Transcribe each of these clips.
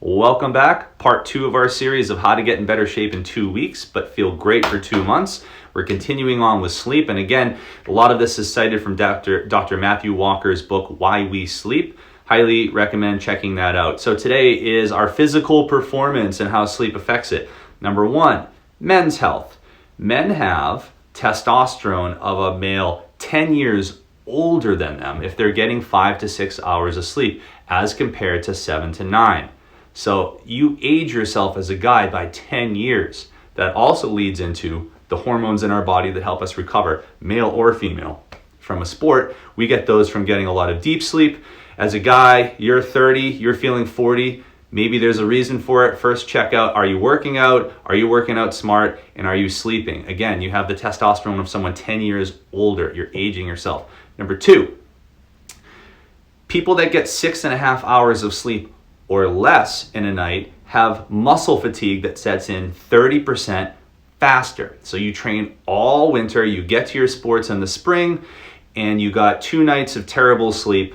Welcome back. Part 2 of our series of how to get in better shape in 2 weeks, but feel great for 2 months. We're continuing on with sleep. And again, a lot of this is cited from Dr. Matthew Walker's book, Why We Sleep. Highly recommend checking that out. So today is our physical performance and how sleep affects it. Number 1, men's health. Men have testosterone of a male 10 years older than them if they're getting 5 to 6 hours of sleep as compared to 7 to 9. So you age yourself as a guy by 10 years. That also leads into the hormones in our body that help us recover, male or female. From a sport, we get those from getting a lot of deep sleep. As a guy, you're 30, you're feeling 40. Maybe there's a reason for it. First, check out, are you working out? Are you working out smart? And are you sleeping? Again, you have the testosterone of someone 10 years older. You're aging yourself. Number 2, people that get 6.5 hours of sleep or less in a night have muscle fatigue that sets in 30% faster. So you train all winter, you get to your sports in the spring, and you got 2 nights of terrible sleep,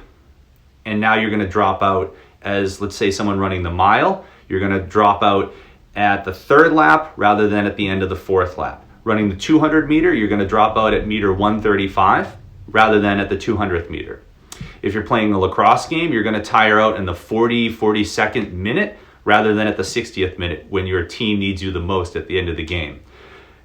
and now you're gonna drop out as, let's say, someone running the mile. You're gonna drop out at the 3rd lap rather than at the end of the 4th lap. Running the 200 meter, you're gonna drop out at meter 135 rather than at the 200th meter. If you're playing a lacrosse game, you're going to tire out in the 42nd minute rather than at the 60th minute when your team needs you the most at the end of the game.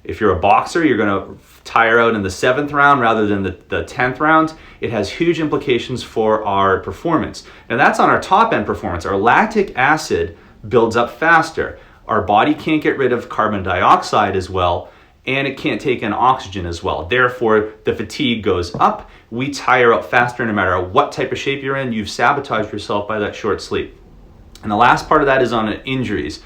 If you're a boxer, you're going to tire out in the 7th round rather than the 10th round. It has huge implications for our performance. Now that's on our top end performance. Our lactic acid builds up faster. Our body can't get rid of carbon dioxide as well, and it can't take in oxygen as well. Therefore, the fatigue goes up. We tire out faster no matter what type of shape you're in. You've sabotaged yourself by that short sleep. And the last part of that is on injuries.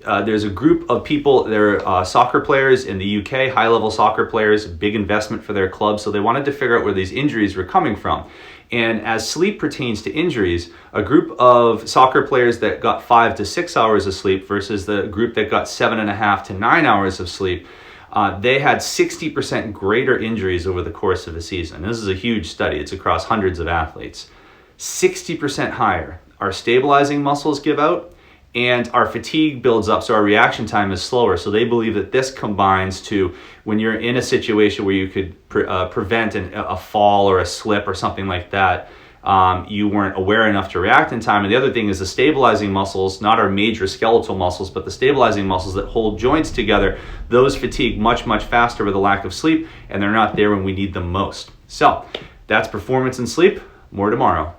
There's a group of people, they're soccer players in the UK, high-level soccer players, big investment for their club, so they wanted to figure out where these injuries were coming from. And as sleep pertains to injuries, a group of soccer players that got 5 to 6 hours of sleep versus the group that got 7.5 to 9 hours of sleep, they had 60% greater injuries over the course of a season. This is a huge study. It's across hundreds of athletes. 60% higher. Our stabilizing muscles give out and our fatigue builds up, so our reaction time is slower. So they believe that this combines to when you're in a situation where you could prevent a fall or a slip or something like that, you weren't aware enough to react in time. And the other thing is the stabilizing muscles, not our major skeletal muscles, but the stabilizing muscles that hold joints together, those fatigue much, much faster with a lack of sleep, and they're not there when we need them most. So that's performance and sleep. More tomorrow.